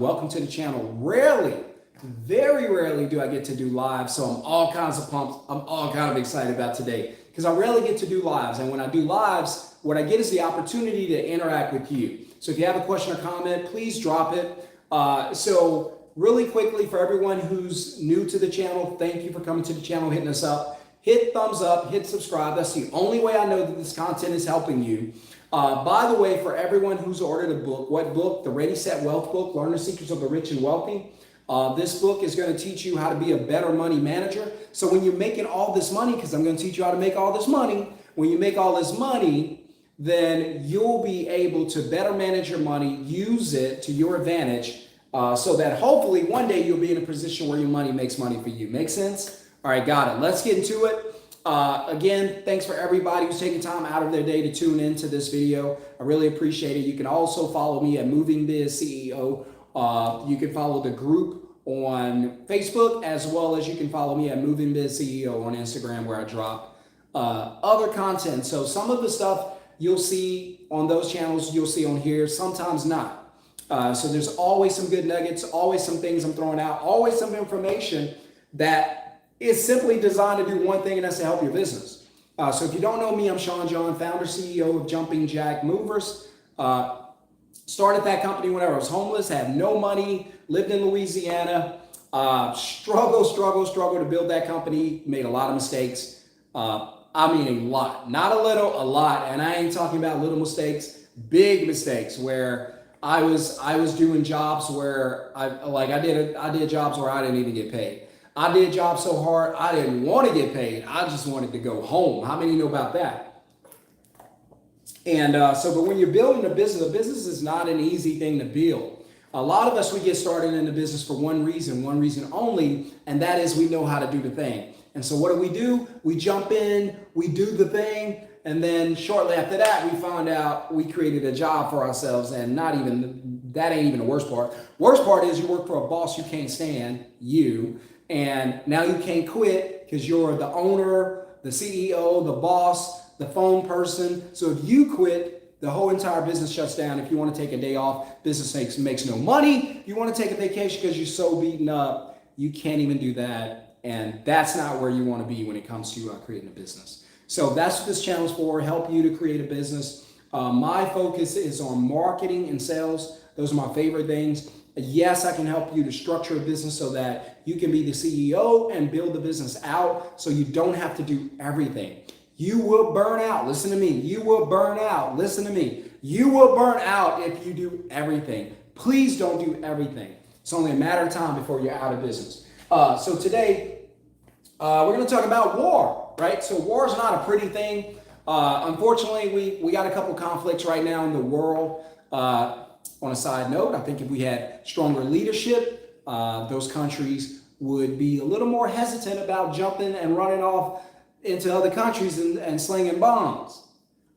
Welcome to the channel. Very rarely do I get to do live, so I'm all kinds of pumped. I'm all kind of excited about today because I rarely get to do lives. And when I do lives, what I get is the opportunity to interact with you. So if you have a question or comment, please drop it. So really quickly, for everyone who's new to the channel, thank you for coming to the channel, hitting us up. Hit thumbs up, hit subscribe. That's the only way I know that this content is helping you. By the way, for everyone who's ordered a book, what book? The Ready, Set, Wealth book, Learn the Secrets of the Rich and Wealthy. This book is going to teach you how to be a better money manager. So when you're making all this money, because I'm going to teach you how to make all this money, when you make all this money, then you'll be able to better manage your money, use it to your advantage, so that hopefully one day you'll be in a position where your money makes money for you. Make sense? All right, got it. Let's get into it. Again, thanks for everybody who's taking time out of their day to tune into this video. I really appreciate it. You can also follow me at Moving Biz CEO. You can follow the group on Facebook, as well as you can follow me at Moving Biz CEO on Instagram, where I drop other content. So some of the stuff you'll see on those channels, you'll see on here, sometimes not. So there's always some good nuggets, always some things I'm throwing out, always some information that is simply designed to do one thing, and that's to help your business. So if you don't know me, I'm Sean John, founder, CEO of Jumping Jack Movers. Started that company whenever I was homeless, had no money, lived in Louisiana, struggle to build that company, made a lot of mistakes. I mean a lot, not a little, a lot. And I ain't talking about little mistakes, big mistakes where I was doing jobs where I did jobs where I didn't even get paid. I did jobs so hard, I didn't want to get paid. I just wanted to go home. How many know about that? And but when you're building a business is not an easy thing to build. A lot of us, we get started in the business for one reason only, and that is we know how to do the thing. And so what do? We jump in, we do the thing, and then shortly after that, we find out we created a job for ourselves, and that ain't even the worst part. Worst part is you work for a boss you can't stand, and now you can't quit because you're the owner, the CEO, the boss, the phone person. So if you quit, the whole entire business shuts down. If you want to take a day off, business makes no money. You want to take a vacation because you're so beaten up, you can't even do that. And that's not where you want to be when it comes to creating a business. So that's what this channel is for, help you to create a business. My focus is on marketing and sales. Those are my favorite things. Yes, I can help you to structure a business so that you can be the CEO and build the business out so you don't have to do everything. You will burn out. Listen to me. You will burn out. Listen to me. You will burn out if you do everything. Please don't do everything. It's only a matter of time before you're out of business. So today, we're going to talk about war, right? So war is not a pretty thing. Unfortunately, we got a couple conflicts right now in the world. On a side note, I think if we had stronger leadership, those countries would be a little more hesitant about jumping and running off into other countries and slinging bombs.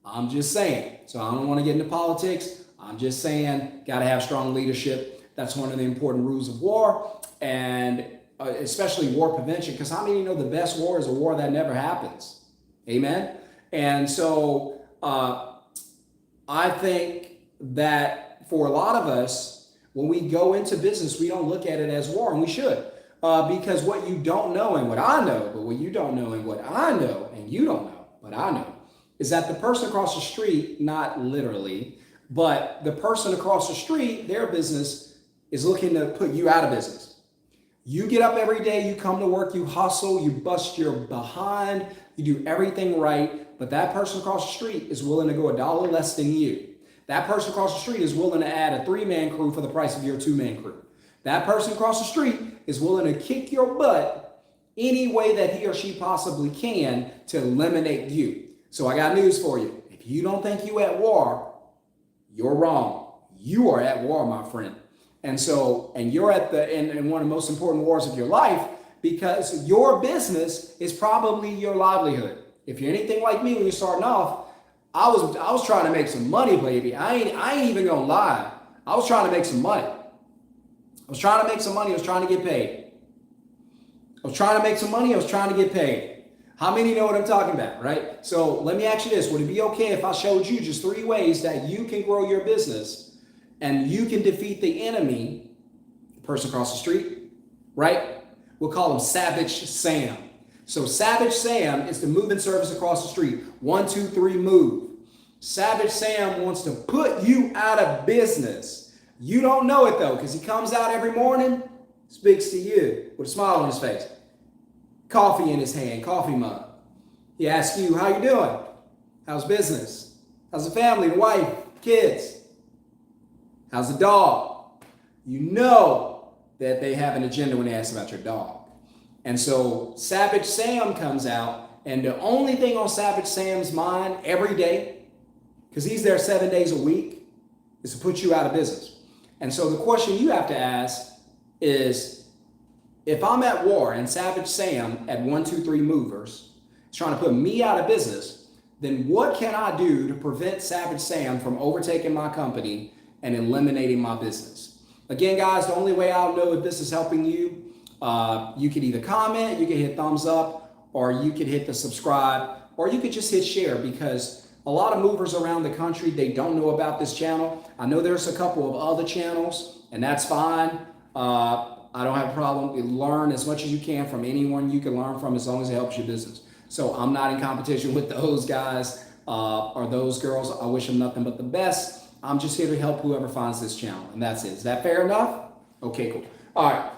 I'm just saying. So I don't want to get into politics. I'm just saying, got to have strong leadership. That's one of the important rules of war, and especially war prevention, because how many know the best war is a war that never happens? Amen? And so I think that for a lot of us, when we go into business, we don't look at it as war, and we should. Because what you don't know and what I know, but what you don't know and what I know and you don't know, but I know, is that the person across the street, not literally, but the person across the street, their business is looking to put you out of business. You get up every day, you come to work, you hustle, you bust your behind, you do everything right, but that person across the street is willing to go $1 less than you. That person across the street is willing to add a 3-man crew for the price of your 2-man crew. That person across the street is willing to kick your butt any way that he or she possibly can to eliminate you. So I got news for you. If you don't think you at war, you're wrong. You are at war, my friend. And you're at in one of the most important wars of your life, because your business is probably your livelihood. If you're anything like me when you're starting off, I was trying to make some money, baby. I ain't even gonna lie. I was trying to make some money. I was trying to make some money. I was trying to get paid. I was trying to make some money. I was trying to get paid. How many know what I'm talking about, right? So let me ask you this. Would it be okay if I showed you just 3 ways that you can grow your business and you can defeat the enemy person across the street, right? We'll call him Savage Sam. So Savage Sam is the moving service across the street. 1, 2, 3, move. Savage Sam wants to put you out of business. You don't know it though, because he comes out every morning, speaks to you with a smile on his face, coffee in his hand, coffee mug. He asks you, how you doing? How's business? How's the family, the wife, kids? How's the dog? You know that they have an agenda when they ask about your dog. And so Savage Sam comes out, and the only thing on Savage Sam's mind every day, because he's there 7 days a week, is to put you out of business. And so the question you have to ask is, if I'm at war and Savage Sam at 1, 2, 3 movers is trying to put me out of business, then what can I do to prevent Savage Sam from overtaking my company and eliminating my business? Again, guys, the only way I'll know if this is helping you, you could either comment, you can hit thumbs up, or you could hit the subscribe, or you could just hit share, because a lot of movers around the country, they don't know about this channel. I know there's a couple of other channels, and that's fine. I don't have a problem. You learn as much as you can from anyone you can learn from, as long as it helps your business. So I'm not in competition with those guys or those girls. I wish them nothing but the best. I'm just here to help whoever finds this channel, and that's it. Is that fair enough? Okay, cool. All right.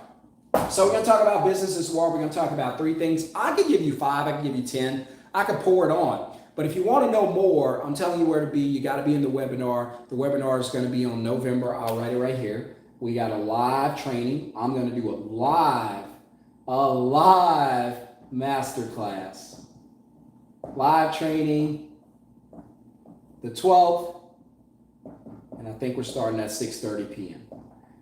So we're going to talk about business as well. We're going to talk about 3 things. I could give you 5. I could give you 10. I could pour it on. But if you want to know more, I'm telling you where to be. You got to be in the webinar. The webinar is going to be on November. I'll write it right here. We got a live training. I'm going to do a live masterclass. Live training the 12th. And I think we're starting at 6:30 p.m.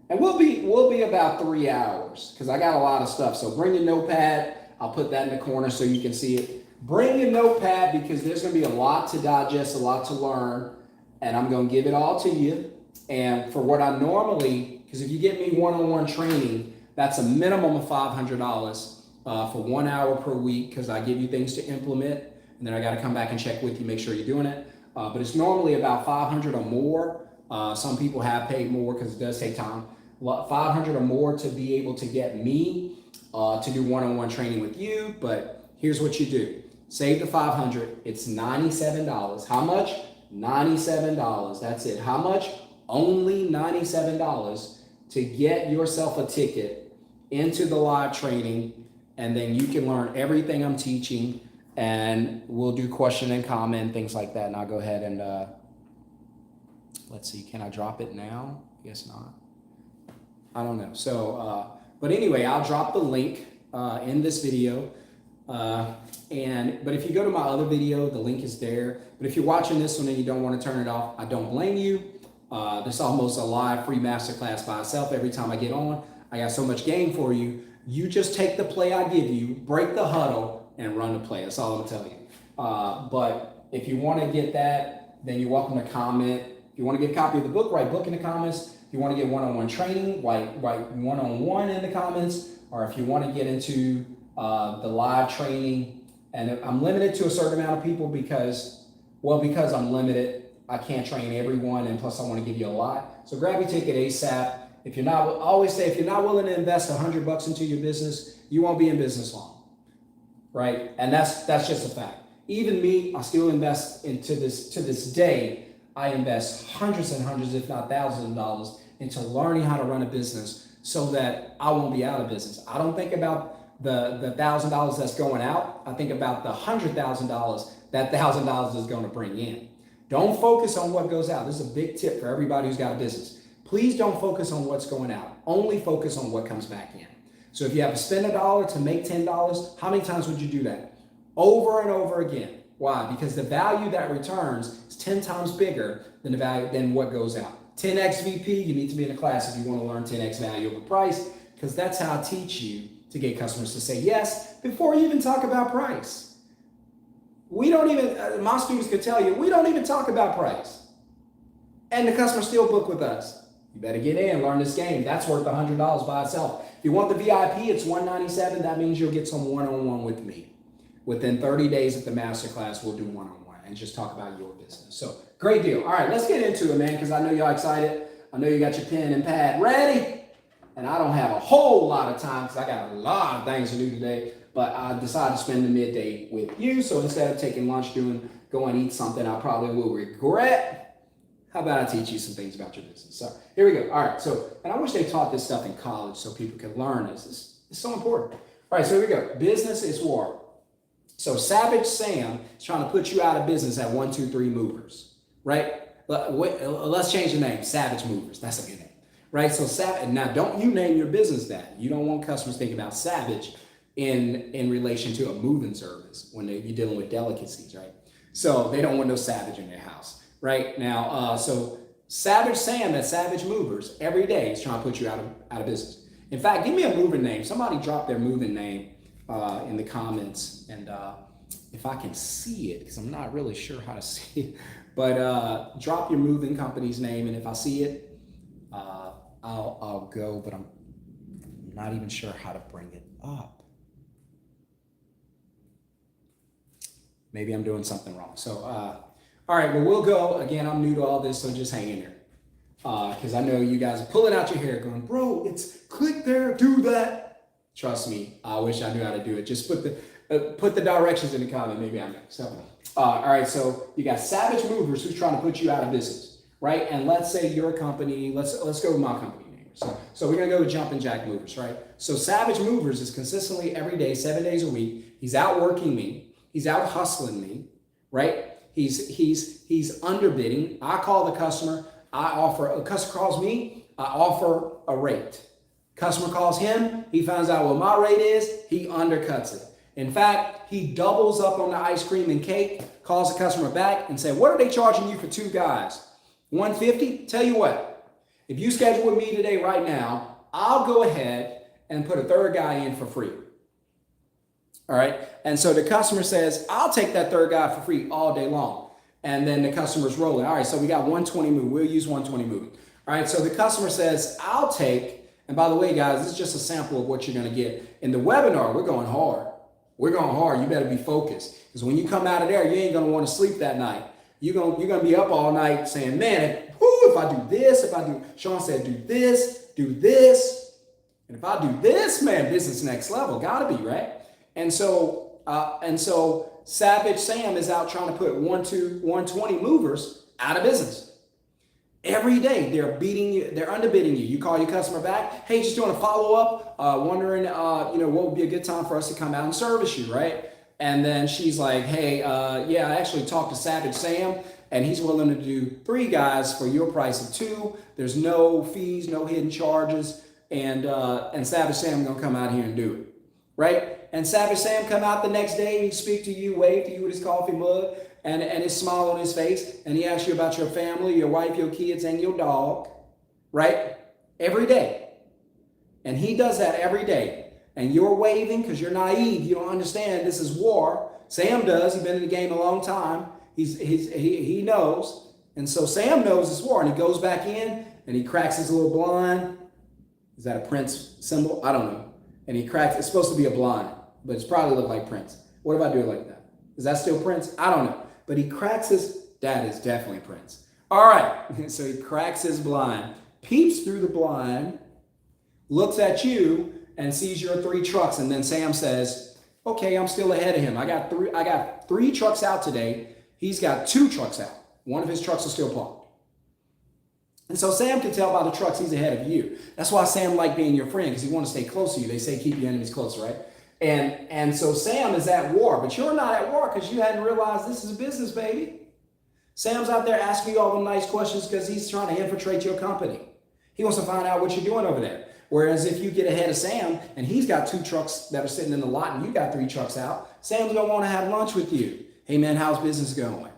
And we'll be about 3 hours, because I got a lot of stuff. So bring your notepad. I'll put that in the corner so you can see it. Bring your notepad, because there's going to be a lot to digest, a lot to learn, and I'm going to give it all to you. And for what I normally, because if you get me one-on-one training, that's a minimum of $500 for 1 hour per week, because I give you things to implement, and then I got to come back and check with you, make sure you're doing it. But it's normally about 500 or more. Some people have paid more because it does take time. 500 or more to be able to get me to do one-on-one training with you. But here's what you do. Save the 500. It's $97. How much? $97. That's it. How much? Only $97 to get yourself a ticket into the live training, and then you can learn everything I'm teaching, and we'll do question and comment, things like that. And I'll go ahead and let's see, can I drop it now? Guess not. I don't know. So, but anyway, I'll drop the link in this video. But if you go to my other video, the link is there. But if you're watching this one and you don't want to turn it off, I don't blame you. This is almost a live free masterclass by itself. Every time I get on, I got so much game for you. You just take the play I give you, break the huddle, and run the play. That's all I'm gonna tell you. But if you want to get that, then you're welcome to comment. If you want to get a copy of the book, write book in the comments. If you want to get one-on-one training, write one-on-one in the comments. Or if you want to get into the live training, and I'm limited to a certain amount of people because I'm limited, I can't train everyone, and plus I want to give you a lot. So grab your ticket ASAP. If you're not, I always say, if you're not willing to invest $100 into your business, you won't be in business long, right? And that's just a fact. Even me, I still invest into this to this day. I invest hundreds and hundreds, if not thousands of dollars into learning how to run a business so that I won't be out of business. I don't think about the $1,000 that's going out. I think about the $100,000 that $1,000 is going to bring in. Don't focus on what goes out. This is a big tip for everybody who's got a business. Please don't focus on what's going out. Only focus on what comes back in. So if you have to spend $1 to make $10, how many times would you do that? Over and over again. Why? Because the value that returns is 10 times bigger than the value than what goes out. 10x VP, you need to be in a class if you want to learn 10x value over price, because that's how I teach you to get customers to say yes before you even talk about price. We don't even, my students could tell you, we don't even talk about price. And the customer still book with us. You better get in, learn this game. That's worth $100 by itself. If you want the VIP, it's $197. That means you'll get some one-on-one with me. Within 30 days at the masterclass, we'll do one-on-one and just talk about your business. So great deal. All right, let's get into it, man, because I know y'all excited. I know you got your pen and pad ready. and I don't have a whole lot of time because I got a lot of things to do today, but I decided to spend the midday with you. So instead of taking lunch, go and eat something I probably will regret, how about I teach you some things about your business? So here we go. All right. So, and I wish they taught this stuff in college so people could learn this. It's so important. All right. So here we go. Business is war. So Savage Sam is trying to put you out of business at 123 Movers, right? Let's change the name. Savage Movers. That's a good name, right? So Savage. Now, don't you name your business that. You don't want customers thinking about Savage in relation to a moving service when you're dealing with delicacies, right? So they don't want no Savage in their house, right? Now, so Savage Sam at Savage Movers every day is trying to put you out of business. In fact, give me a moving name. Somebody drop their moving name in the comments, and if I can see it, because I'm not really sure how to see it, but drop your moving company's name, and if I see it, I'll go, but I'm not even sure how to bring it up. Maybe I'm doing something wrong. So, all right, well, we'll go. Again, I'm new to all this, so just hang in there. Because I know you guys are pulling out your hair going, bro, it's click there, do that. Trust me, I wish I knew how to do it. Just put the directions in the comment. Maybe I know. So, all right, so you got Savage Movers who's trying to put you out of business, right? And let's say your company, let's go with my company name. So we're going to go with Jumpin' Jack Movers, right? So Savage Movers is consistently every day, 7 days a week. He's out working me. He's out hustling me, right? He's underbidding. I call the customer. A customer calls me. I offer a rate. Customer calls him. He finds out what my rate is. He undercuts it. In fact, he doubles up on the ice cream and cake, calls the customer back and says, what are they charging you for 2 guys? $150? Tell you what, if you schedule with me today right now, I'll go ahead and put a 3rd guy in for free. All right. And so the customer says, I'll take that 3rd guy for free all day long. And then the customer's rolling. All right. So we got 120 moving. We'll use 120 moving. All right. So the customer says, I'll take, and by the way, guys, this is just a sample of what you're going to get. In the webinar, we're going hard. We're going hard. You better be focused. Because when you come out of there, you ain't going to want to sleep that night. You're going to be up all night saying, man, if I do this, Sean said, do this. And if I do this, man, business next level. Got to be, right? And so Savage Sam is out trying to put 120 movers out of business. Every day they're beating you, they're underbidding you. You call your customer back, hey, just doing a follow-up, wondering what would be a good time for us to come out and service you, right? And then she's like, hey, yeah, I actually talked to Savage Sam, and he's willing to do 3 guys for your price of 2. There's no fees, no hidden charges, and Savage Sam gonna come out here and do it, right? And Savage Sam come out the next day, he speak to you, wave to you with his coffee mug, and his smile on his face, and he asks you about your family, your wife, your kids, and your dog, right? Every day. And he does that every day. And you're waving because you're naive. You don't understand this is war. Sam does. He's been in the game a long time. He knows. And so Sam knows it's war. And he goes back in and he cracks his little blind. Is that a Prince symbol? I don't know. And he cracks, it's supposed to be a blind, but it's probably look like Prince. What if I do it like that? Is that still Prince? I don't know. But he cracks that is definitely Prince. All right. So he cracks his blind, peeps through the blind, looks at you and sees your 3 trucks. And then Sam says, okay, I'm still ahead of him. I got 3 trucks out today. He's got 2 trucks out. One of his trucks is still parked. And so Sam can tell by the trucks he's ahead of you. That's why Sam likes being your friend, because he wants to stay close to you. They say keep your enemies close, right? And so Sam is at war, but you're not at war because you hadn't realized this is business, baby. Sam's out there asking you all the nice questions because he's trying to infiltrate your company. He wants to find out what you're doing over there. Whereas if you get ahead of Sam and he's got 2 trucks that are sitting in the lot and you got 3 trucks out, Sam's going to want to have lunch with you. Hey, man, how's business going?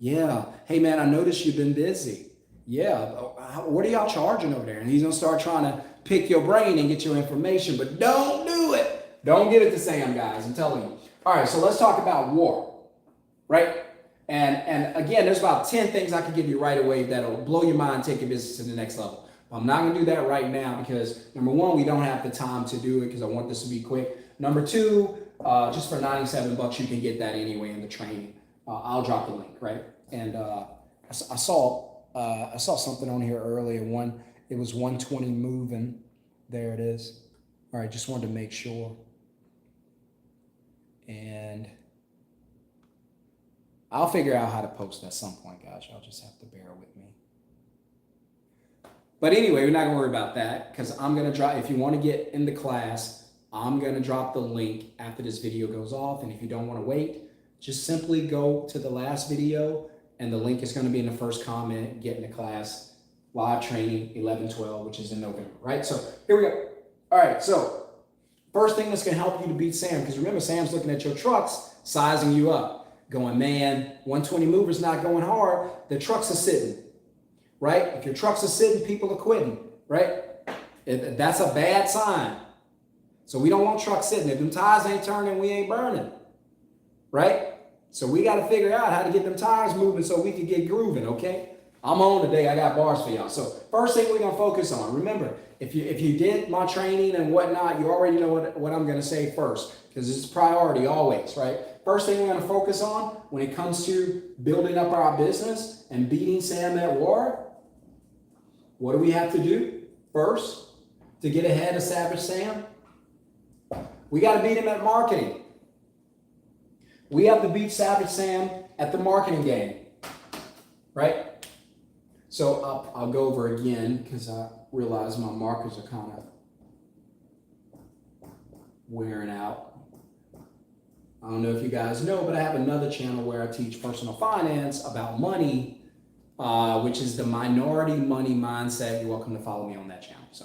Yeah. Hey, man, I noticed you've been busy. Yeah. What are y'all charging over there? And he's going to start trying to pick your brain and get your information, but don't do it. Don't give it to Sam, guys. I'm telling you. All right, so let's talk about war, right? And again, there's about 10 things I can give you right away that'll blow your mind, take your business to the next level. I'm not going to do that right now because, number 1, we don't have the time to do it because I want this to be quick. Number 2, just for $97, you can get that anyway in the training. I'll drop the link, right? And I saw something on here earlier. It was 120 moving. There it is. All right, just wanted to make sure. And I'll figure out how to post at some point, guys. Y'all just have to bear with me. But anyway, we're not gonna worry about that because I'm gonna drop, if you want to get in the class, I'm gonna drop the link after this video goes off. And if you don't want to wait, just simply go to the last video and the link is gonna be in the first comment, get in the class, live training 11/12, which is in November, right? So here we go. All right, so first thing that's gonna help you to beat Sam, because remember, Sam's looking at your trucks, sizing you up, going, man, 120 mover's not going hard, the trucks are sitting, right? If your trucks are sitting, people are quitting, right? That's a bad sign. So we don't want trucks sitting. If them tires ain't turning, we ain't burning, right? So we got to figure out how to get them tires moving so we can get grooving, okay? I'm on today. I got bars for y'all. So first thing we're going to focus on, remember, if you did my training and whatnot, you already know what I'm going to say first, because it's priority always, right? First thing we're going to focus on when it comes to building up our business and beating Sam at war, what do we have to do first to get ahead of Savage Sam? We got to beat him at marketing. We have to beat Savage Sam at the marketing game, right? So I'll go over again because I realize my markers are kind of wearing out. I don't know if you guys know, but I have another channel where I teach personal finance about money, which is the Minority Money Mindset. You're welcome to follow me on that channel. So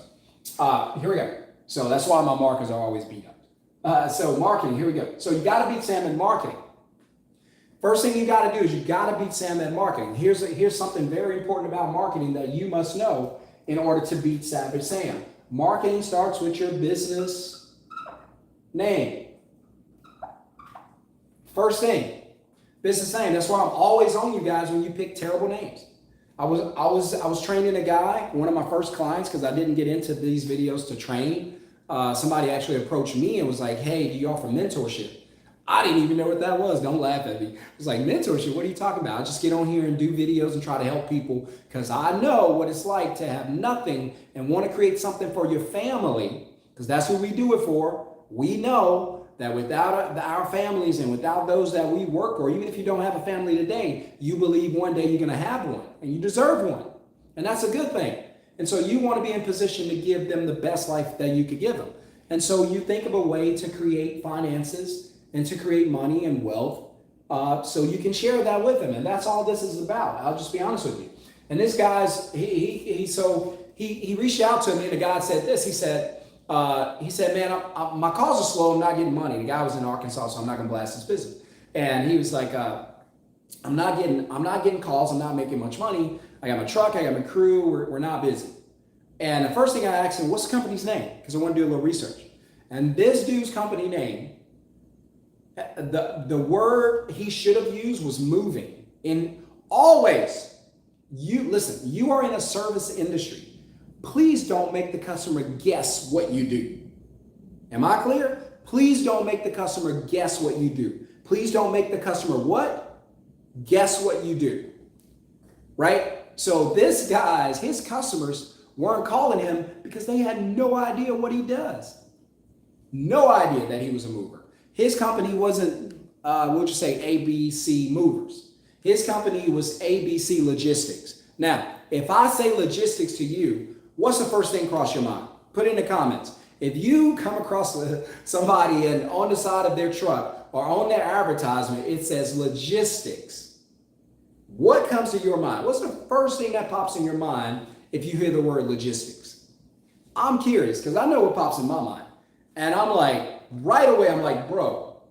here we go. So that's why my markers are always beat up. So marketing, here we go. So you got to beat Sam in marketing. First thing you got to do is you got to beat Sam at marketing. Here's something very important about marketing that you must know in order to beat Savage Sam. Marketing starts with your business name. First thing, business name. That's why I'm always on you guys when you pick terrible names. I was training a guy, one of my first clients, because I didn't get into these videos to train. Somebody actually approached me and was like, hey, do you offer mentorship? I didn't even know what that was. Don't laugh at me. It was like, mentorship, what are you talking about? I just get on here and do videos and try to help people because I know what it's like to have nothing and want to create something for your family, because that's who we do it for. We know that without our families and without those that we work for, even if you don't have a family today, you believe one day you're going to have one and you deserve one. And that's a good thing. And so you want to be in position to give them the best life that you could give them. And so you think of a way to create finances and to create money and wealth so you can share that with them. And that's all this is about. I'll just be honest with you. And this guy's, he reached out to me and the guy said this. He said, man, my calls are slow. I'm not getting money. The guy was in Arkansas, so I'm not going to blast his business. And he was like, I'm not getting calls. I'm not making much money. I got my truck. I got my crew. We're not busy. And the first thing I asked him, what's the company's name? Because I want to do a little research. And this dude's company name, the word he should have used was moving. In always, you are in a service industry. Please don't make the customer guess what you do. Am I clear? Please don't make the customer guess what you do. Please don't make the customer what? Guess what you do. Right? So this guy's, his customers weren't calling him because they had no idea what he does. No idea that he was a mover. His company wasn't, we'll just say ABC Movers. His company was ABC Logistics. Now, if I say logistics to you, what's the first thing cross your mind? Put it in the comments. If you come across somebody and on the side of their truck or on their advertisement, it says logistics, what comes to your mind? What's the first thing that pops in your mind if you hear the word logistics? I'm curious because I know what pops in my mind. And I'm like, right away, I'm like, bro,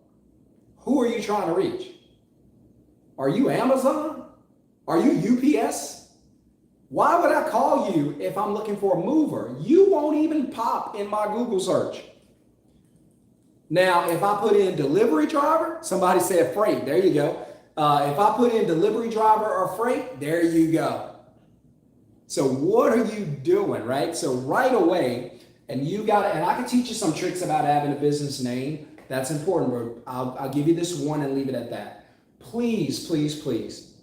who are you trying to reach? Are you Amazon? Are you UPS? Why would I call you if I'm looking for a mover? You won't even pop in my Google search. Now, if I put in delivery driver, somebody said freight, there you go. If I put in delivery driver or freight, there you go. So what are you doing, right? So right away, and I can teach you some tricks about having a business name. That's important. I'll give you this one and leave it at that. Please, please, please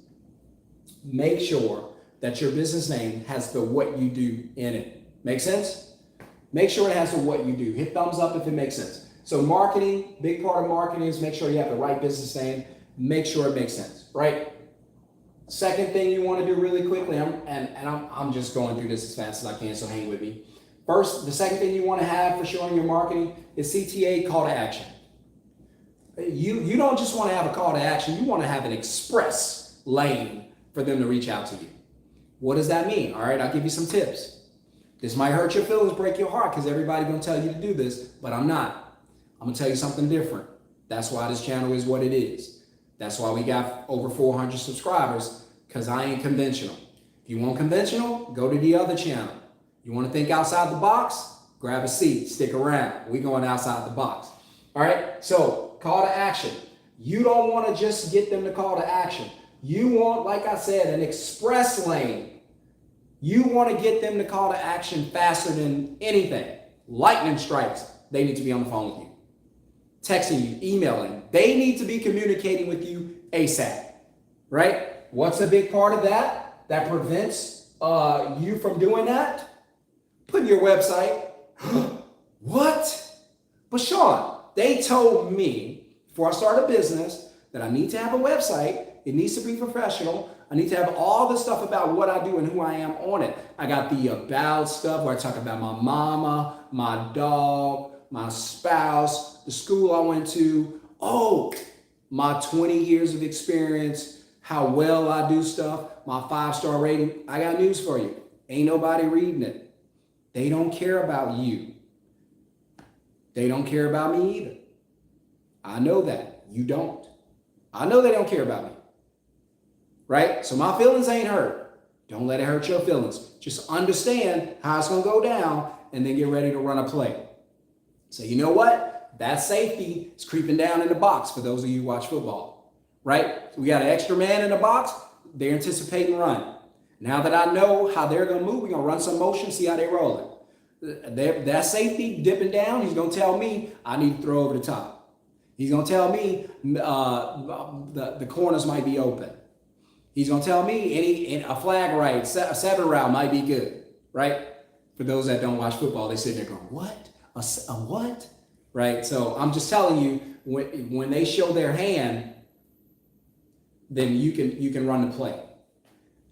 make sure that your business name has the what you do in it. Make sense? Make sure it has the what you do. Hit thumbs up if it makes sense. So marketing, big part of marketing is make sure you have the right business name. Make sure it makes sense, right? Second thing you want to do really quickly, I'm just going through this as fast as I can, so hang with me. First, the second thing you want to have for sure in your marketing is CTA, call to action. You don't just want to have a call to action, you want to have an express lane for them to reach out to you. What does that mean? All right, I'll give you some tips. This might hurt your feelings, break your heart, because everybody's going to tell you to do this, but I'm not. I'm going to tell you something different. That's why this channel is what it is. That's why we got over 400 subscribers, because I ain't conventional. If you want conventional, go to the other channel. You want to think outside the box? Grab a seat, stick around. We going outside the box. All right, so call to action. You don't want to just get them to call to action. You want, like I said, an express lane. You want to get them to call to action faster than anything. Lightning strikes, they need to be on the phone with you. Texting you, emailing. They need to be communicating with you ASAP, right? What's a big part of that prevents you from doing that? Put in your website. What? But Sean, they told me before I start a business that I need to have a website. It needs to be professional. I need to have all the stuff about what I do and who I am on it. I got the about stuff where I talk about my mama, my dog, my spouse, the school I went to. Oh, my 20 years of experience, how well I do stuff, my 5-star rating. I got news for you. Ain't nobody reading it. They don't care about you. They don't care about me either. I know that. You don't. I know they don't care about me. Right? So my feelings ain't hurt. Don't let it hurt your feelings. Just understand how it's going to go down and then get ready to run a play. So you know what? That safety is creeping down in the box for those of you who watch football. Right? We got an extra man in the box. They're anticipating run. Now that I know how they're going to move, we're going to run some motion, see how they're rolling. That safety dipping down, he's going to tell me I need to throw over the top. He's going to tell me the corners might be open. He's going to tell me a flag right, a 7 route might be good, right? For those that don't watch football, they sit there going, what? A what? Right? So I'm just telling you, when they show their hand, then you can run the play.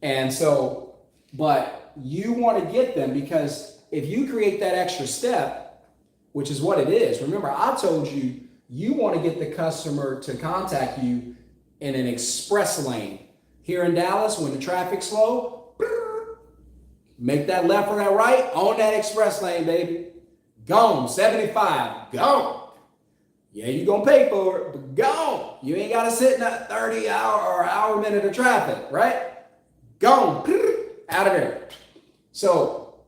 And so, but you want to get them, because if you create that extra step, which is what it is, remember I told you, you want to get the customer to contact you in an express lane. Here in Dallas, when the traffic's slow, make that left or that right on that express lane, baby. Gone, 75, gone. Yeah, you're going to pay for it, but gone. You ain't got to sit in that 30-hour or hour minute of traffic, right? Gone, out of there. So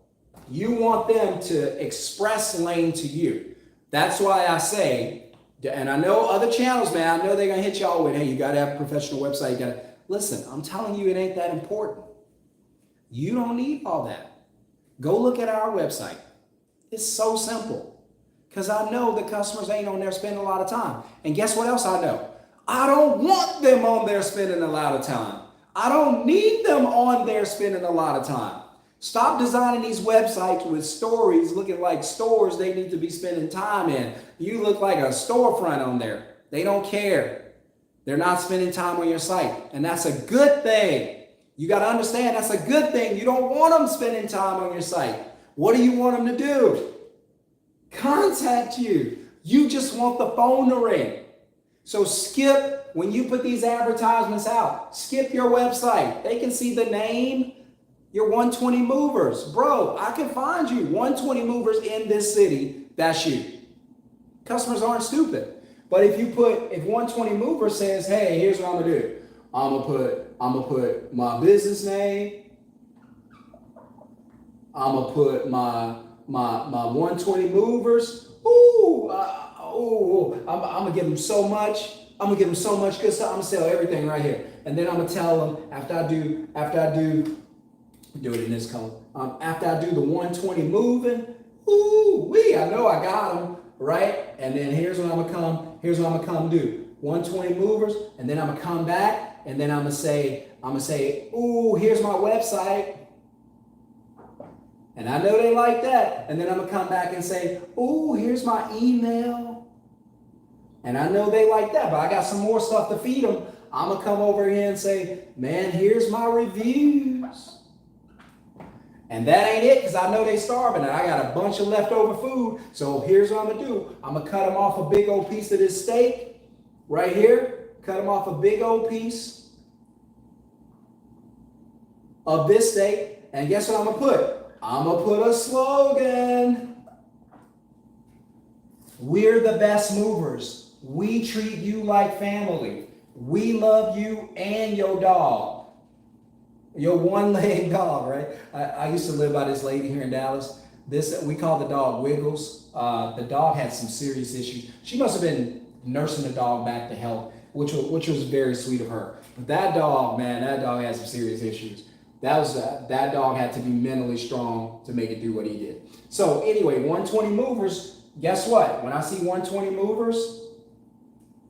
you want them to express lane to you. That's why I say, and I know other channels, man, I know they're going to hit y'all with, hey, you got to have a professional website. You got to. Listen, I'm telling you, it ain't that important. You don't need all that. Go look at our website. It's so simple. Because I know the customers ain't on there spending a lot of time. And guess what else I know? I don't want them on there spending a lot of time. I don't need them on there spending a lot of time. Stop designing these websites with stories looking like stores they need to be spending time in. You look like a storefront on there. They don't care. They're not spending time on your site. And that's a good thing. You got to understand that's a good thing. You don't want them spending time on your site. What do you want them to do? Contact you. You just want the phone to ring. So skip, when you put these advertisements out, skip your website. They can see the name, your 120 movers. Bro, I can find you 120 movers in this city. That's you. Customers aren't stupid. But if 120 mover says, hey, here's what I'm gonna do. I'm gonna put my business name. I'm gonna put my 120 movers. I'm gonna give them so much. I'm gonna give them so much good stuff. I'm gonna sell everything right here. And then I'm gonna tell them after I do it in this color. After I do the 120 moving, I know I got them. Right? And then here's what I'm gonna come do. 120 movers, and then I'm gonna come back, and then I'm gonna say, ooh, here's my website. And I know they like that. And then I'm gonna come back and say, oh, here's my email. And I know they like that, but I got some more stuff to feed them. I'm gonna come over here and say, man, here's my reviews. And that ain't it, because I know they starving and I got a bunch of leftover food. So here's what I'm gonna do. I'm gonna cut them off a big old piece of this steak right here. Cut them off a big old piece of this steak. And guess what I'm gonna put? I'm gonna put a slogan. We're the best movers. We treat you like family. We love you and your dog. Your one-legged dog, right? I used to live by this lady here in Dallas. We call the dog Wiggles. The dog had some serious issues. She must have been nursing the dog back to health, which was very sweet of her. But that dog, man, that dog had some serious issues. That dog had to be mentally strong to make it do what he did. So anyway, 120 movers, guess what? When I see 120 movers,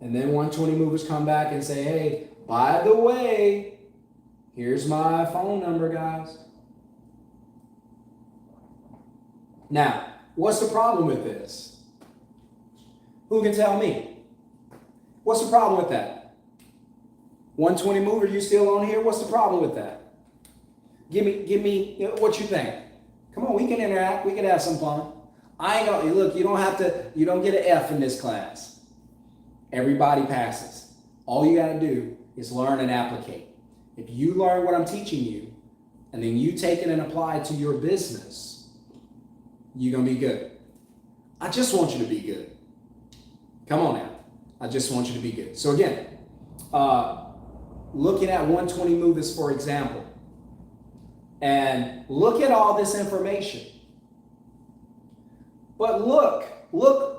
and then 120 movers come back and say, hey, by the way, here's my phone number, guys. Now, what's the problem with this? Who can tell me? What's the problem with that? 120 mover, you still on here? What's the problem with that? Give me what you think. Come on, we can interact. We can have some fun. I ain't gonna, look, you don't get an F in this class. Everybody passes. All you gotta do is learn and applicate. If you learn what I'm teaching you, and then you take it and apply it to your business, you're gonna be good. I just want you to be good. Come on now. I just want you to be good. So again, looking at 120 movers, for example, and look at all this information. But look,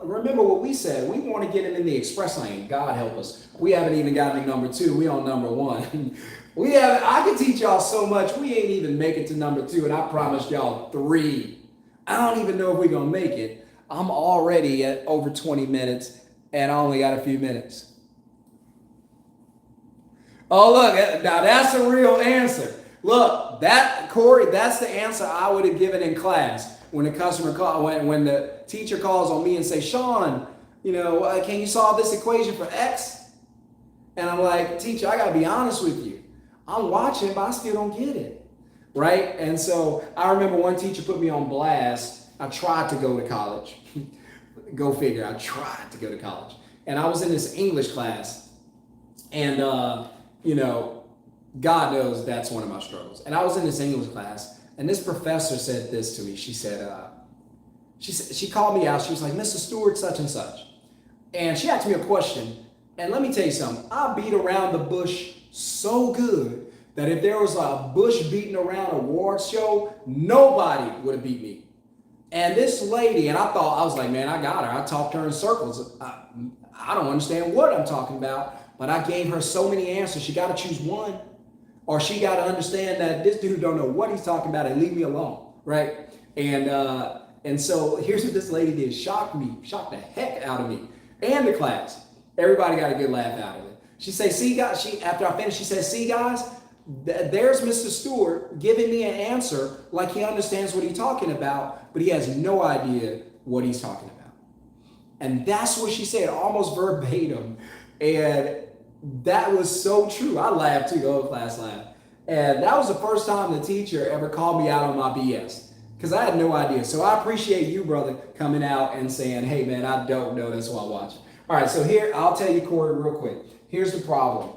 remember what we said. We want to get him in the express lane. God help us. We haven't even gotten to number 2. We on number 1. I can teach y'all so much. We ain't even make it to number 2, and I promised y'all 3. I don't even know if we're going to make it. I'm already at over 20 minutes, and I only got a few minutes. Oh, look, now that's a real answer. Look, Corey, that's the answer I would have given in class when the customer call, when the teacher calls on me and say, Sean, can you solve this equation for X? And I'm like, teacher, I gotta be honest with you. I'm watching, but I still don't get it, right? And so I remember one teacher put me on blast. I tried to go to college. Go figure, I tried to go to college. And I was in this English class, and God knows that's one of my struggles. And I was in this English class, and this professor said this to me. She said, she called me out. She was like, Mr. Stewart, such and such. And she asked me a question. And let me tell you something. I beat around the bush so good that if there was a bush beating around an award show, nobody would have beat me. And this lady, and I was like, man, I got her. I talked to her in circles. I don't understand what I'm talking about, but I gave her so many answers. She got to choose one. Or she got to understand that this dude don't know what he's talking about and leave me alone, right? And so here's what this lady did. Shocked the heck out of me and the class. Everybody got a good laugh out of it. She said, see guys, after I finished, she said, see guys, there's Mr. Stewart giving me an answer like he understands what he's talking about, but he has no idea what he's talking about. And that's what she said, almost verbatim. And that was so true. I laughed too. The whole class laughed. And that was the first time the teacher ever called me out on my BS, because I had no idea. So I appreciate you, brother, coming out and saying, hey, man, I don't know. That's why I watch. All right, so here, I'll tell you, Corey, real quick. Here's the problem.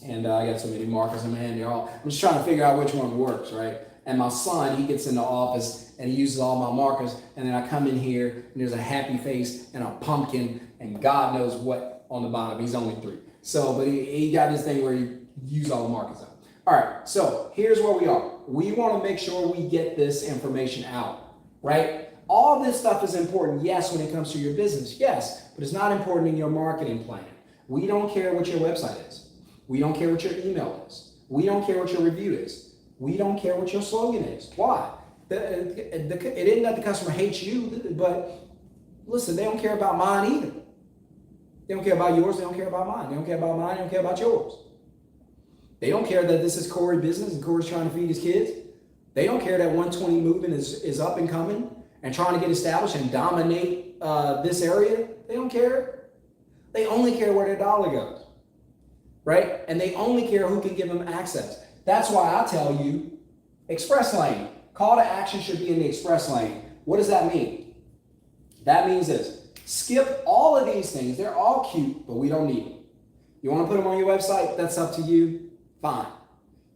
And I got so many markers in my hand. I'm just trying to figure out which one works, right? And my son, he gets in the office and he uses all my markers. And then I come in here and there's a happy face and a pumpkin and God knows what on the bottom. He's only 3. So, but he got this thing where he used all the markers up. All right, so here's where we are. We want to make sure we get this information out, right? All this stuff is important, yes, when it comes to your business, yes, but it's not important in your marketing plan. We don't care what your website is. We don't care what your email is. We don't care what your review is. We don't care what your slogan is. Why? It isn't that the customer hates you, but listen, they don't care about mine either. They don't care about yours. They don't care about mine. They don't care about mine. They don't care about yours. They don't care that this is Corey's business and Corey's trying to feed his kids. They don't care that 120 movement is up and coming and trying to get established and dominate this area. They don't care. They only care where their dollar goes, right? And they only care who can give them access. That's why I tell you, express lane. Call to action should be in the express lane. What does that mean? That means this. Skip all of these things. They're all cute, but we don't need them. You want to put them on your website? That's up to you. Fine.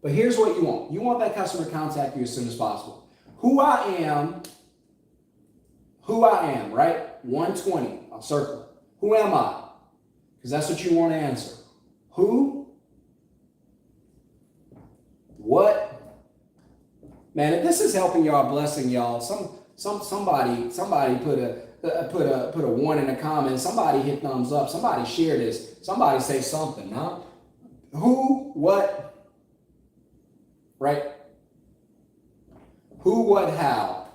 But here's what you want. You want that customer to contact you as soon as possible. Who I am, right? 120. I'll circle. Who am I? Because that's what you want to answer. Who? What? Man, if this is helping y'all, blessing y'all, somebody put a one in the comments. Somebody hit thumbs up. Somebody share this. Somebody say something, huh? Who, what, right? Who, what, how?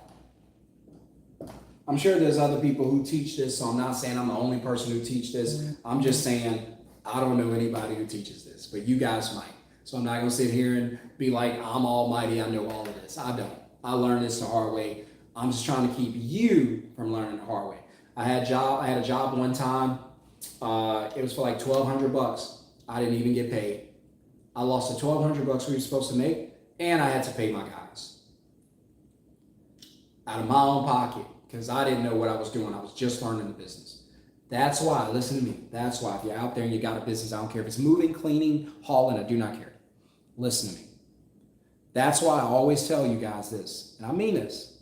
I'm sure there's other people who teach this, so I'm not saying I'm the only person who teach this. I'm just saying I don't know anybody who teaches this, but you guys might. So I'm not going to sit here and be like, I'm almighty, I know all of this. I don't. I learned this the hard way. I'm just trying to keep you from learning the hard way. I had a job one time. It was for like $1,200. I didn't even get paid. I lost the $1,200 we were supposed to make, and I had to pay my guys out of my own pocket because I didn't know what I was doing. I was just learning the business. That's why, listen to me. That's why if you're out there and you got a business, I don't care if it's moving, cleaning, hauling, I do not care. Listen to me. That's why I always tell you guys this, and I mean this.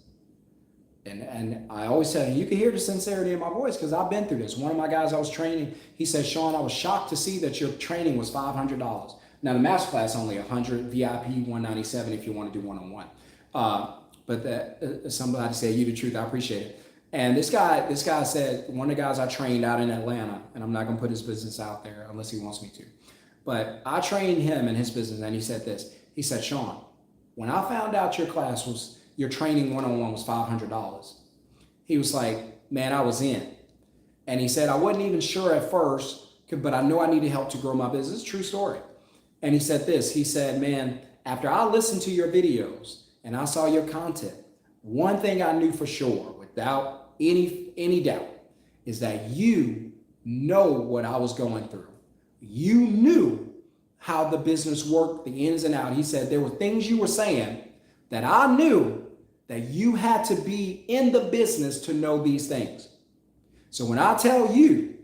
And I always tell you, you can hear the sincerity in my voice because I've been through this. One of my guys I was training, he said, Sean, I was shocked to see that your training was $500. Now the masterclass only $100, VIP $197 if you want to do one-on-one. But somebody said, you the truth, I appreciate it. And this guy said, one of the guys I trained out in Atlanta, and I'm not going to put his business out there unless he wants me to. But I trained him in his business, and he said this. He said, Sean, when I found out your training one-on-one was $500, he was like, man, I was in. And he said, I wasn't even sure at first, but I know I needed help to grow my business. True story. And he said this, he said, man, after I listened to your videos and I saw your content, one thing I knew for sure, without any doubt, is that you know what I was going through. You knew how the business worked, the ins and outs. He said there were things you were saying that I knew that you had to be in the business to know these things. So when I tell you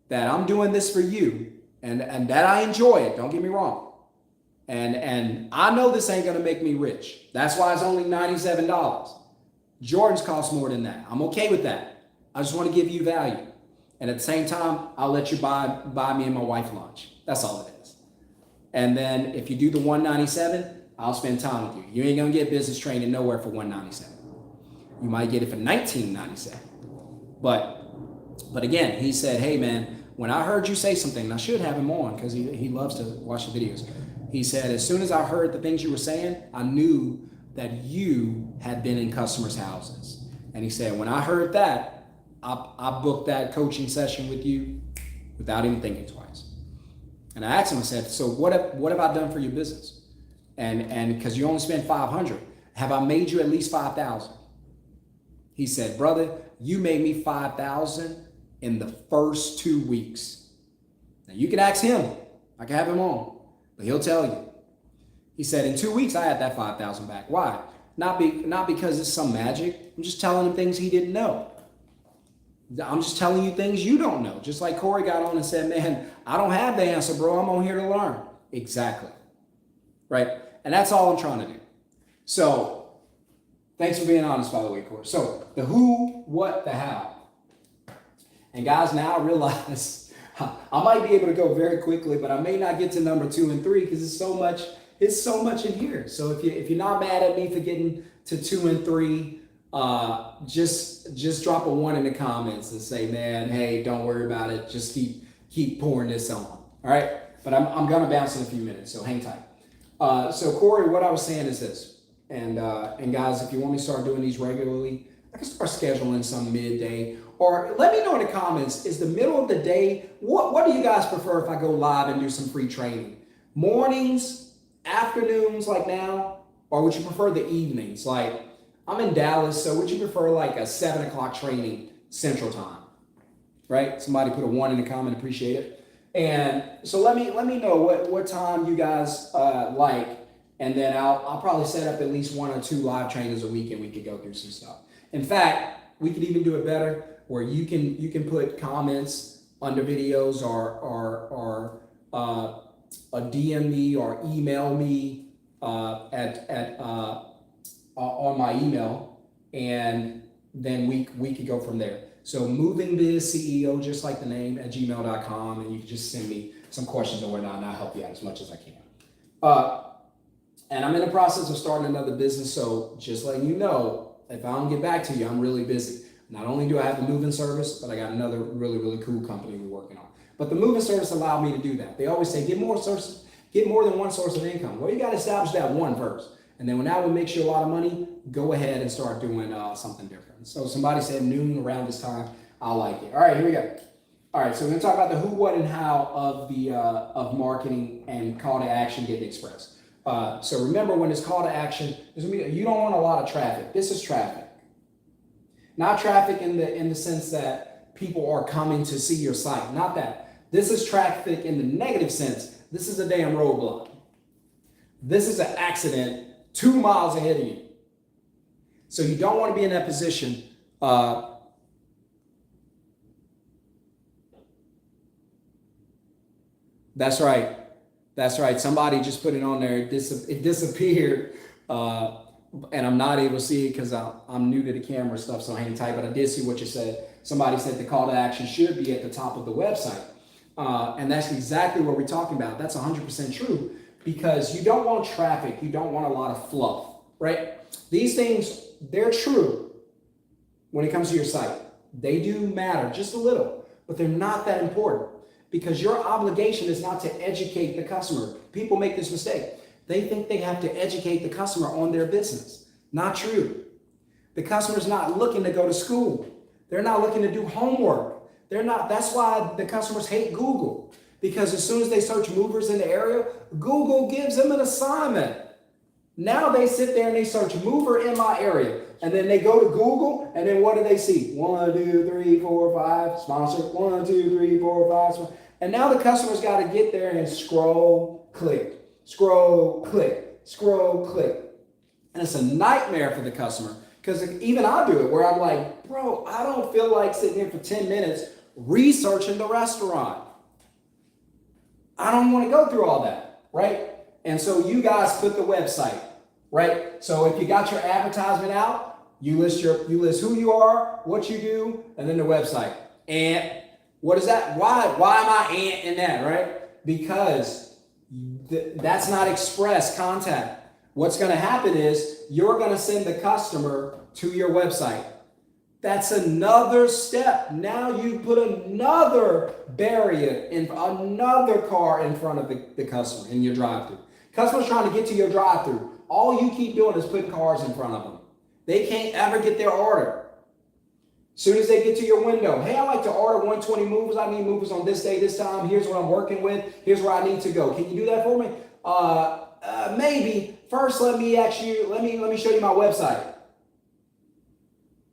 that I'm doing this for you and that I enjoy it, don't get me wrong. And I know this ain't gonna make me rich. That's why it's only $97. Jordans cost more than that. I'm okay with that. I just want to give you value. And at the same time, I'll let you buy me and my wife lunch. That's all it is. And then if you do the $197, I'll spend time with you. You ain't gonna get business training nowhere for $197. You might get it for $19.97. But again, he said, hey man, when I heard you say something, and I should have him on because he loves to watch the videos. He said, as soon as I heard the things you were saying, I knew that you had been in customers' houses. And he said, when I heard that, I booked that coaching session with you without even thinking twice. And I asked him, I said, so what have I done for your business? And because you only spent $500, have I made you at least $5,000? He said, brother, you made me $5,000 in the first 2 weeks. Now you can ask him, I can have him on, but he'll tell you. He said, in 2 weeks, I had that $5,000 back. Why? Not because it's some magic. I'm just telling him things he didn't know. I'm just telling you things you don't know. Just like Corey got on and said, man, I don't have the answer, bro. I'm on here to learn. Exactly. Right? And that's all I'm trying to do. So thanks for being honest, by the way, Corey. So the who, what, the how. And guys, now I realize I might be able to go very quickly, but I may not get to number 2 and 3 because it's so much in here. So if you're not mad at me for getting to 2 and 3, just drop a 1 in the comments and say, man, hey, don't worry about it. Just keep pouring this on. All right. But I'm going to bounce in a few minutes. So hang tight. So Corey, what I was saying is this, and guys, if you want me to start doing these regularly, I can start scheduling some midday, or let me know in the comments, is the middle of the day, what do you guys prefer if I go live and do some free training? Mornings, afternoons like now, Or would you prefer the evenings? Like, I'm in Dallas, so would you prefer like a 7 o'clock training Central Time? Right? Somebody put a 1 in the comment, appreciate it. And so let me know what time you guys like, and then I'll probably set up at least 1 or 2 live trainings a week, and we could go through some stuff. In fact, we could even do it better where you can put comments under videos or DM me or email me on my email, and then we could go from there. So movingbiz.ceo, just like the name, at gmail.com, and you can just send me some questions or whatnot, and I'll help you out as much as I can. And I'm in the process of starting another business, so just letting you know, if I don't get back to you, I'm really busy. Not only do I have the moving service, but I got another really, really cool company we're working on. But the moving service allowed me to do that. They always say, get more than one source of income. Well, you got to establish that one first. And then when that one makes you a lot of money, go ahead and start doing something different. So somebody said noon around this time. I like it. All right, here we go. All right, so we're going to talk about the who, what, and how of marketing and call to action getting expressed. So remember, when it's call to action, you don't want a lot of traffic. This is traffic. Not traffic in the sense that people are coming to see your site. Not that. This is traffic in the negative sense. This is a damn roadblock. This is an accident 2 miles ahead of you. So you don't want to be in that position. That's right. That's right. Somebody just put it on there. It disappeared. And I'm not able to see it because I'm new to the camera stuff, so I ain't tight, but I did see what you said. Somebody said the call to action should be at the top of the website. And that's exactly what we're talking about. That's 100% true, because you don't want traffic. You don't want a lot of fluff, right? These things, they're true when it comes to your site. They do matter just a little, but they're not that important, because your obligation is not to educate the customer. People make this mistake. They think they have to educate the customer on their business. Not true. The customer's not looking to go to school. They're not looking to do homework. They're not. That's why the customers hate Google, because as soon as they search movers in the area, Google gives them an assignment. Now they sit there and they search mover in my area, and then they go to Google, and then what do they see? 1, 2, 3, 4, 5, sponsor. 1, 2, 3, 4, 5. And now the customer's got to get there and scroll, click. Scroll, click, scroll, click. And it's a nightmare for the customer, because even I do it where I'm like, bro, I don't feel like sitting here for 10 minutes researching the restaurant. I don't want to go through all that, right? And so you guys put the website, right? So if you got your advertisement out, you list who you are, what you do, and then the website. And what is that? Why am I in that, right? Because that's not express contact. What's going to happen is you're going to send the customer to your website. That's another step. Now you put another barrier, another car in front of the customer in your drive-thru. Customer's trying to get to your drive-thru. All you keep doing is putting cars in front of them. They can't ever get their order. Soon as they get to your window, hey, I like to order 120 movers. I need movers on this day, this time. Here's what I'm working with. Here's where I need to go. Can you do that for me? Maybe. First, let me show you my website.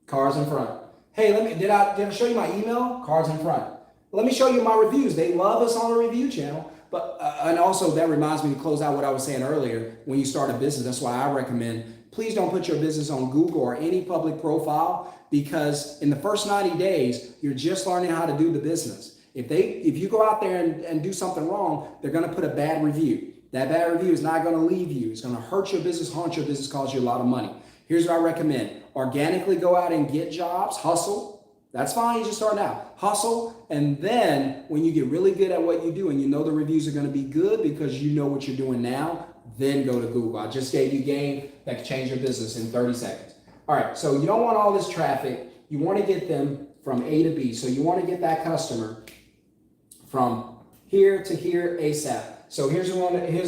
Cars in front. Hey, did I show you my email? Cars in front. Let me show you my reviews. They love us on the review channel. But and also that reminds me to close out what I was saying earlier. When you start a business, that's why I recommend, please don't put your business on Google or any public profile, because in the first 90 days, you're just learning how to do the business. If you go out there and do something wrong, they're going to put a bad review. That bad review is not going to leave you. It's going to hurt your business, haunt your business, cause you a lot of money. Here's what I recommend. Organically go out and get jobs, hustle. That's fine, you're just starting out. Hustle, and then when you get really good at what you do and you know the reviews are going to be good because you know what you're doing now, then go to Google. I just gave you game that can change your business in 30 seconds. All right, so you don't want all this traffic. You want to get them from A to B. So you want to get that customer from here to here ASAP. So here's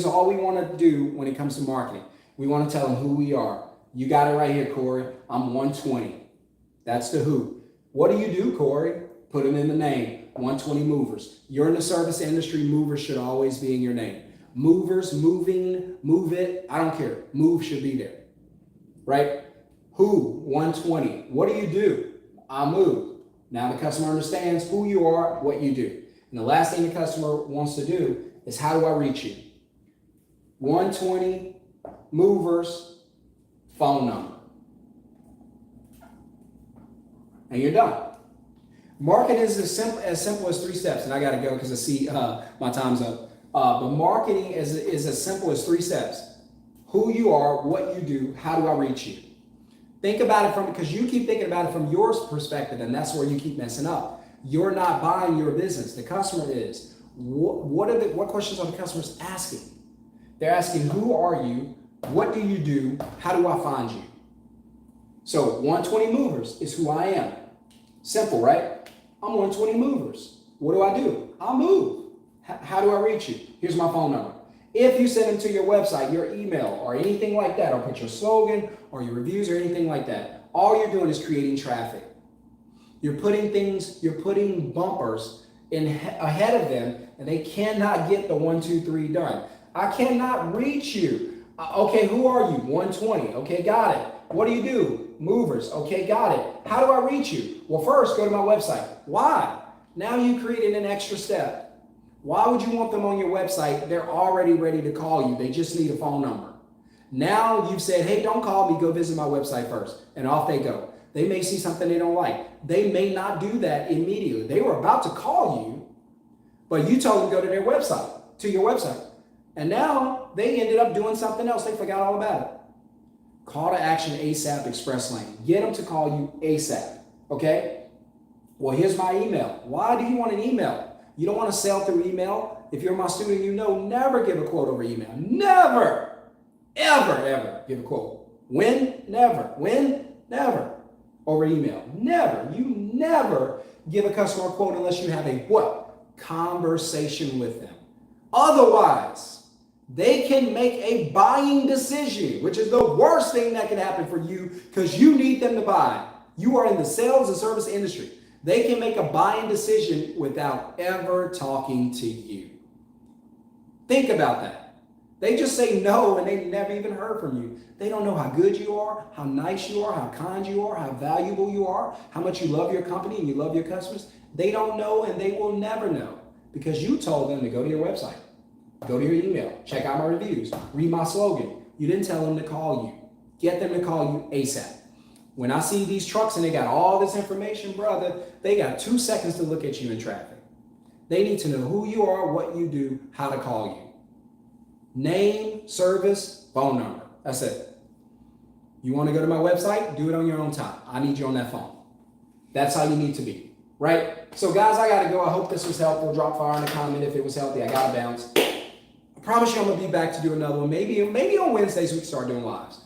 all we want to do when it comes to marketing. We want to tell them who we are. You got it right here, Corey. I'm 120. That's the who. What do you do, Corey? Put them in the name. 120 movers. You're in the service industry. Movers should always be in your name. Movers, moving, move it. I don't care. Move should be there, right? Who, 120. What do you do? I move. Now the customer understands who you are, what you do. And the last thing the customer wants to do is, how do I reach you? 120, movers, phone number. And you're done. Marketing is as simple as 3 steps. And I got to go because I see my time's up. But marketing is as simple as 3 steps. Who you are, what you do, how do I reach you? Think about it because you keep thinking about it from your perspective, and that's where you keep messing up. You're not buying your business. The customer is. What questions are the customers asking? They're asking, who are you? What do you do? How do I find you? So 120 movers is who I am. Simple, right? I'm 120 movers. What do? I move. How do I reach you? Here's my phone number. If you send them to your website, your email, or anything like that, or put your slogan or your reviews or anything like that, all you're doing is creating traffic. You're putting bumpers ahead of them, and they cannot get the 1, 2, 3 done. I cannot reach you. Okay, who are you? 120. Okay, got it. What do you do? Movers. Okay, got it. How do I reach you? Well, first, go to my website. Why? Now you created an extra step. Why would you want them on your website? They're already ready to call you. They just need a phone number. Now you've said, hey, don't call me. Go visit my website first. And off they go. They may see something they don't like. They may not do that immediately. They were about to call you, but you told them to go to their website, to your website. And now they ended up doing something else. They forgot all about it. Call to action ASAP Express Lane. Get them to call you ASAP. Okay? Well, here's my email. Why do you want an email? You don't want to sell through email. If you're my student, you know never give a quote over email. Never, ever give a quote. When? Never. When? Never. Over email. Never. You never give a customer a quote unless you have a what? Conversation with them. Otherwise, they can make a buying decision, which is the worst thing that can happen for you because you need them to buy. You are in the sales and service industry. They can make a buying decision without ever talking to you. Think about that. They just say no and they never even heard from you. They don't know how good you are, how nice you are, how kind you are, how valuable you are, how much you love your company and you love your customers. They don't know and they will never know because you told them to go to your website, go to your email, check out my reviews, read my slogan. You didn't tell them to call you. Get them to call you ASAP. When I see these trucks and they got all this information, brother, they got 2 seconds to look at you in traffic. They need to know who you are, what you do, how to call you. Name, service, phone number. That's it. You want to go to my website? Do it on your own time. I need you on that phone. That's how you need to be, right? So guys, I got to go. I hope this was helpful. Drop fire in the comment if it was healthy. I got to bounce. I promise you I'm going to be back to do another one. Maybe on Wednesdays we can start doing lives.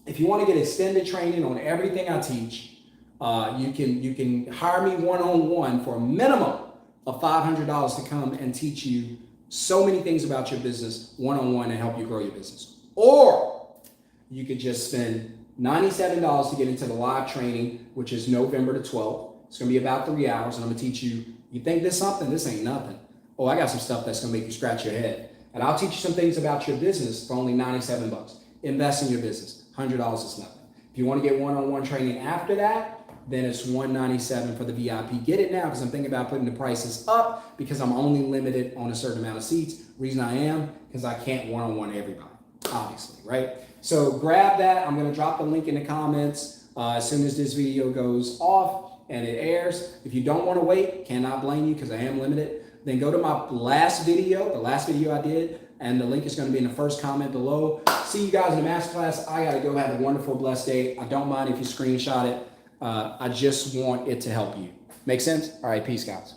If you want to get extended training on everything I teach, you can hire me one-on-one for a minimum of $500 to come and teach you so many things about your business one-on-one and help you grow your business. Or you could just spend $97 to get into the live training, which is November the 12th. It's going to be about 3 hours, and I'm going to teach you, you think this something? This ain't nothing. Oh, I got some stuff that's going to make you scratch your head. And I'll teach you some things about your business for only $97. Invest in your business. $100 is nothing. If you want to get one-on-one training after that, then it's $197 for the VIP. Get it now because I'm thinking about putting the prices up because I'm only limited on a certain amount of seats. Reason I am, because I can't one-on-one everybody, obviously, right? So grab that. I'm going to drop the link in the comments as soon as this video goes off and it airs. If you don't want to wait, cannot blame you because I am limited. Then go to my last video, the last video I did, and the link is going to be in the first comment below. See you guys in the masterclass. I got to go have a wonderful, blessed day. I don't mind if you screenshot it. I just want it to help you. Make sense? All right, peace, guys.